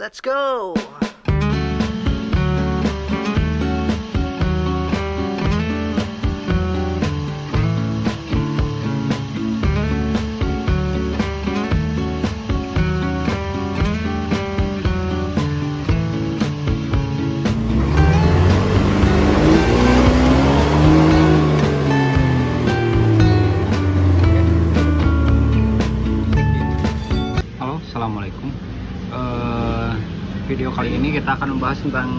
Let's go! Halo, assalamualaikum. Video kali ini kita akan membahas tentang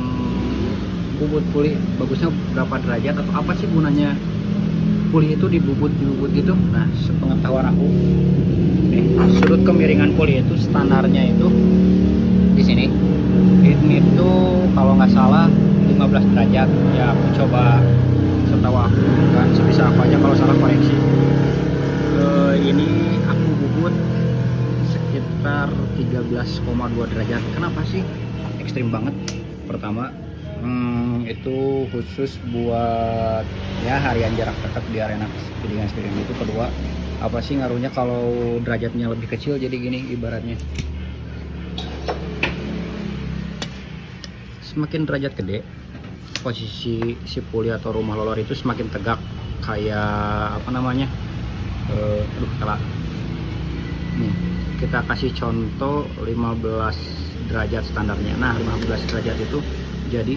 bubut puli. Bagusnya berapa derajat atau apa sih gunanya puli itu dibubut gitu. Nah, sepengetahuan aku, sudut kemiringan puli itu standarnya itu di sini. Ini tuh kalau nggak salah 15 derajat. Ya, aku coba setahu aku kan sebisa aku aja, kalau salah koreksi. Ini aku bubut sekitar 13,2 derajat. Kenapa sih ekstrim banget? Pertama, itu khusus buat ya harian jarak dekat biar enak dengan steering. Itu kedua, apa sih ngaruhnya kalau derajatnya lebih kecil? Jadi gini ibaratnya, semakin derajat gede, posisi si puli atau rumah lolor itu semakin tegak, kayak apa namanya, salah nih. Kita kasih contoh 15 derajat standarnya. Nah, 15 derajat itu jadi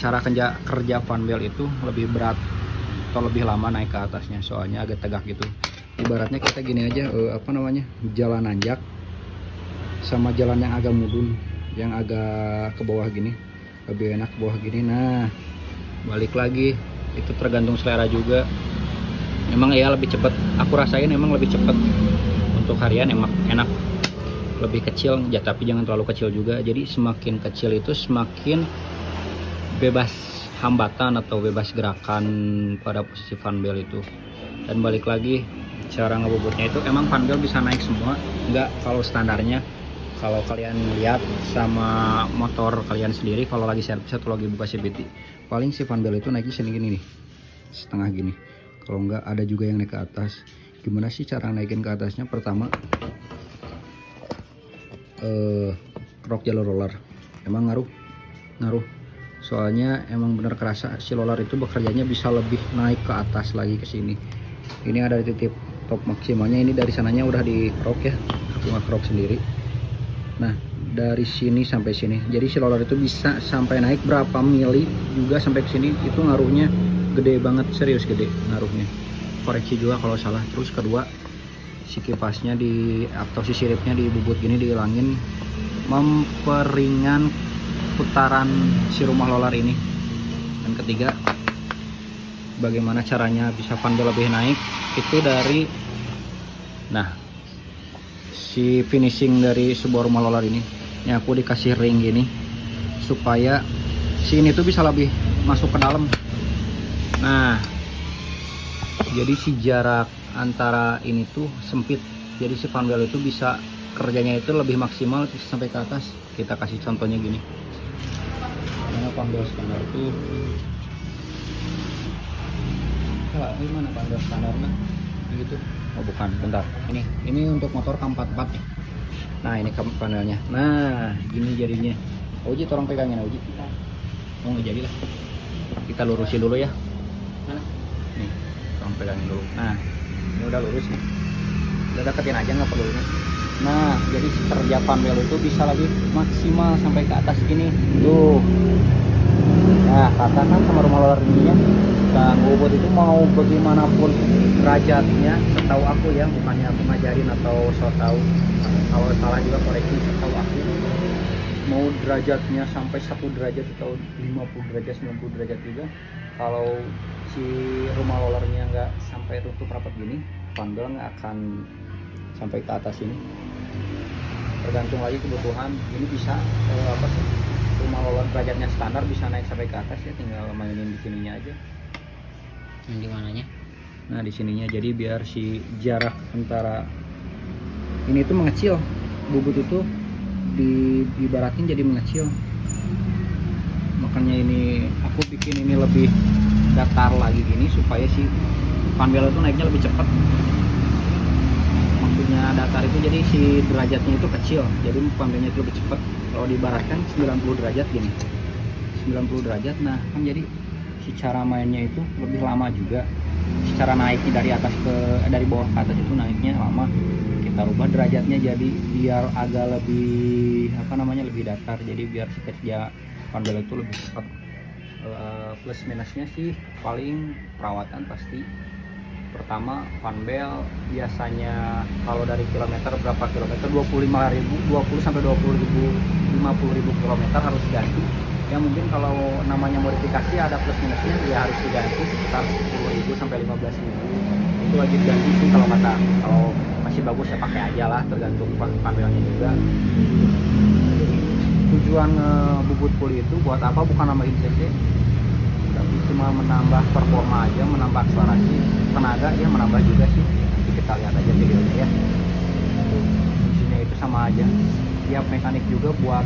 cara kerja fan belt itu lebih berat atau lebih lama naik ke atasnya, soalnya agak tegak gitu. Ibaratnya kita gini aja, jalan nanjak sama jalan yang agak mudun, yang agak ke bawah gini lebih enak ke bawah gini. Nah, balik lagi, itu tergantung selera juga. Emang ya lebih cepet, aku rasain emang lebih cepet. Untuk harian emang enak, lebih kecil ya, tapi jangan terlalu kecil juga. Jadi semakin kecil itu semakin bebas hambatan atau bebas gerakan pada posisi fan belt itu. Dan balik lagi, cara ngebobotnya itu emang fan belt bisa naik semua, enggak kalau standarnya. Kalau kalian lihat sama motor kalian sendiri, kalau lagi servis atau lagi buka CVT, paling si fan belt itu naiknya sini gini nih, setengah gini. Kalau enggak ada juga yang naik ke atas. Gimana sih cara naikin ke atasnya? Pertama, kerok jalur roller emang ngaruh, soalnya emang bener kerasa si roller itu bekerjanya bisa lebih naik ke atas lagi ke sini. Ini ada di titik top maksimalnya, ini dari sananya udah di kerok ya, aku ngekerok sendiri. Nah, dari sini sampai sini, jadi si roller itu bisa sampai naik berapa mili juga sampai ke sini. Itu ngaruhnya gede banget, serius gede ngaruhnya. Koreksi juga kalau salah. Terus kedua, si kipasnya atau si siripnya dibubut gini, dihilangin, memperingan putaran si rumah lolar ini. Dan ketiga, bagaimana caranya bisa fan belt lebih naik, itu dari si finishing dari sebuah rumah lolar ini. Ini aku dikasih ring gini supaya si ini tuh bisa lebih masuk ke dalam. Nah, jadi si jarak antara ini tuh sempit, jadi si fan belt itu bisa kerjanya itu lebih maksimal, bisa sampai ke atas. Kita kasih contohnya gini. Mana fan belt standar tuh? Ini mana fan belt standarnya? Gitu. Oh bukan, bentar. Ini untuk motor K44 ya. Nah, ini panelnya. Nah, gini jadinya. Uji tolong pegangin Uji. Oh nggak jadi lah. Kita lurusin dulu ya. Mana? Nih, tolong pegangin dulu. Nah, ini udah lurus nih. Udah deketin aja, nggak perlu ini. Nah, jadi si kerja fan belt itu bisa lebih maksimal sampai ke atas gini. Tuh. Nah, katakan sama rumah lolar ininya, dan bobot itu mau bagaimanapun derajatnya, setahu aku ya, bukannya aku ngajarin atau so tahu. Kalau salah juga koreksi, setahu aku mau derajatnya sampai 1 derajat atau 50 derajat, 90 derajat juga, kalau si rumah rollernya nggak sampai tutup rapat gini, fan belt nggak akan sampai ke atas ini. Tergantung lagi kebutuhan. Ini bisa rumah roller derajatnya standar bisa naik sampai ke atas ya, tinggal mainin di sininya aja. Yang di mananya? Nah, di sininya. Jadi biar si jarak antara ini tuh mengecil, bubut itu dibaratin jadi mengecil. Makanya ini aku bikin ini lebih datar lagi gini supaya si fan belt itu naiknya lebih cepat. Maksudnya datar itu jadi si derajatnya itu kecil, jadi fan beltnya itu lebih cepat. Kalau diibaratkan 90 derajat gini, 90 derajat. Nah kan jadi secara mainnya itu lebih lama juga, secara naiknya dari atas ke dari bawah ke atas itu naiknya lama. Kita rubah derajatnya jadi biar agak lebih lebih datar, jadi biar si kerja panbel itu lebih cepat. Plus minusnya sih paling perawatan pasti. Pertama, panbel biasanya kalau dari kilometer berapa kilometer, 20 sampai 50.000 kilometer harus ganti. Ya mungkin kalau namanya modifikasi ada plus minusnya, ya harus diganti sekitar 10.000 sampai 15.000 itu wajib ganti sih kalau kata. Kalau masih bagus ya pakai aja lah, tergantung panbelnya juga. Jadi tujuan bubut puli itu buat apa? Bukan nambahin cc, tapi cuma menambah performa aja, menambah akselerasi, tenaga ya menambah juga sih. Nanti kita lihat aja videonya ya. Fungsinya itu sama aja. Tiap mekanik juga buat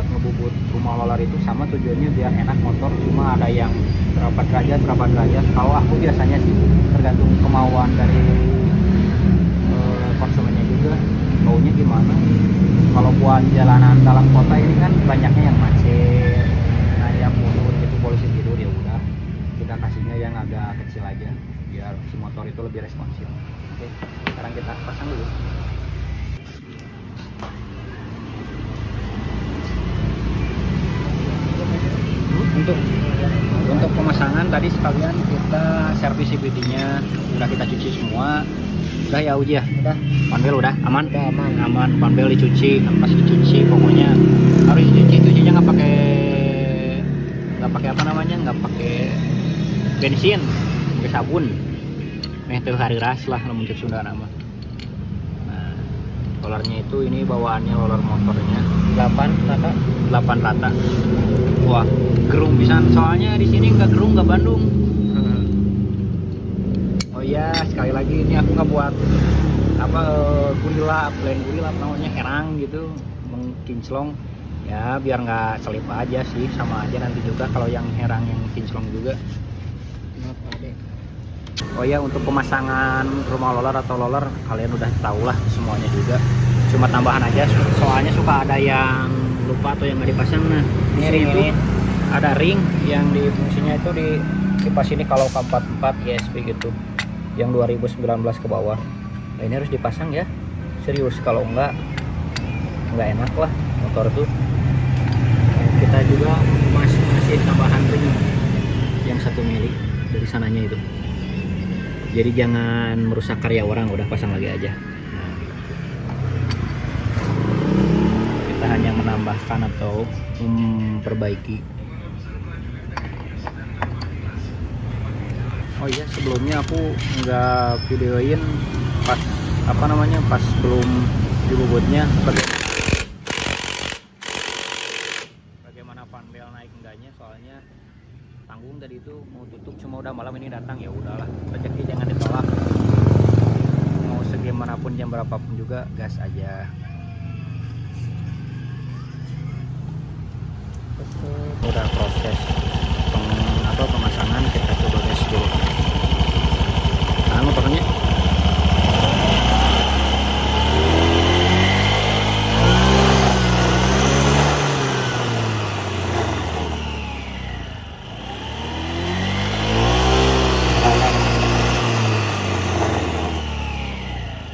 ngebubut rumah roller itu sama tujuannya biar enak motor, cuma ada yang berapa derajat. Kalau aku biasanya sih tergantung kemauan dari konsumennya juga, maunya gimana. Kalau buat jalanan dalam kota ini kan banyaknya yang macet, nah yang mundur gitu, polisi tidur, ya udah kita kasihnya yang agak kecil aja biar si motor itu lebih responsif. Oke, sekarang kita pasang dulu. Untuk pemasangan tadi sekalian kita servis CVT-nya udah kita cuci semua. Udah ya Uji ya? Udah. Panbel udah aman? Udah aman. Panbel dicuci, pas dicuci pokoknya harus dicuci. Cucinya nggak pakai nggak pakai bensin, pakai sabun. Itu hari ras lah namun cek Sunda nama. Nah, rollernya itu ini bawaannya roller motornya 8 rata. Wah, gerung pisan, soalnya di sini nggak gerung, nggak Bandung. Oh iya, sekali lagi ini aku nggak buat gurila namanya herang gitu, mengkinclong ya biar nggak selip aja sih, sama aja nanti juga kalau yang herang yang kinclong juga. Oh ya, untuk pemasangan rumah roller atau roller kalian udah tahu lah semuanya juga, cuma tambahan aja soalnya suka ada yang lupa atau yang nggak dipasang. Nah di sini itu ada ring yang di fungsinya itu di kipas ini kalau K44 GSP gitu yang 2019 ke bawah. Nah, ini harus dipasang ya, serius, kalau nggak enak lah motor tuh. Kita juga masih tambahan ring yang 1 mili dari sananya itu, jadi jangan merusak karya orang, udah pasang lagi aja. Kita hanya menambahkan atau memperbaiki. Oh iya, sebelumnya aku nggak videoin pas pas belum dibobotnya bagaimana panbel naik enggaknya, soalnya tanggung tadi itu mau tutup, cuma udah malam ini datang, ya udahlah, rezeki jangan ditolak. Mau segimanapun jam berapapun juga gas aja. Udah proses pemasangan, kita coba gas dulu. Nah, motornya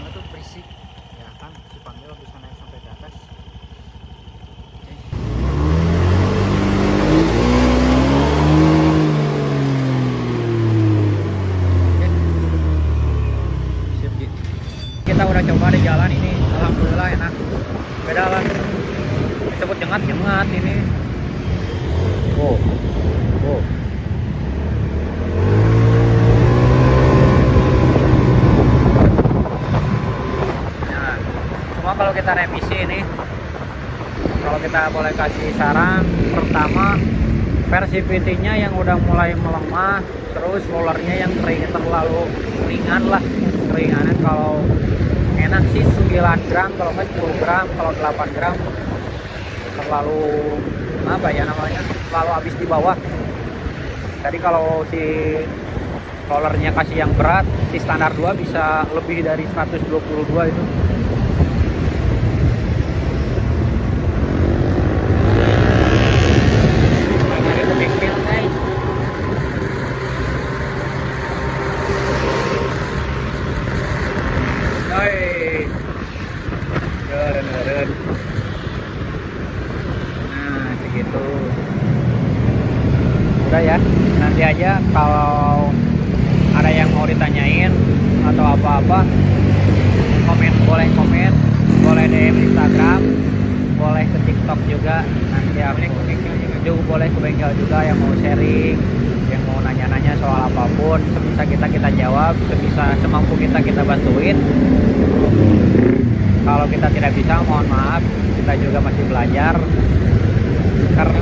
itu berisik ya kan, si panel bisa naik sampai ke atas. Kita udah coba di jalan ini, alhamdulillah enak, beda lah, disebut jengat ini. Oh nah, cuma kalau kita revisi ini, kalau kita boleh kasih saran, pertama versi VT nya yang udah mulai melemah, terus rollernya yang terlalu ringanan. Kalau enak sih 9 gram, kalau nggak 10 gram, kalau 8 gram terlalu terlalu habis di bawah. Jadi kalau si rollernya kasih yang berat, si standar 2 bisa lebih dari 122 itu. nanti aja kalau ada yang mau ditanyain atau apa-apa, boleh komen, boleh DM Instagram, boleh ke TikTok juga. Nanti aku juga boleh ke bengkel juga yang mau sharing, yang mau nanya-nanya soal apapun, sebisa kita jawab, sebisa semampu kita bantuin. Kalau kita tidak bisa, mohon maaf, kita juga masih belajar karena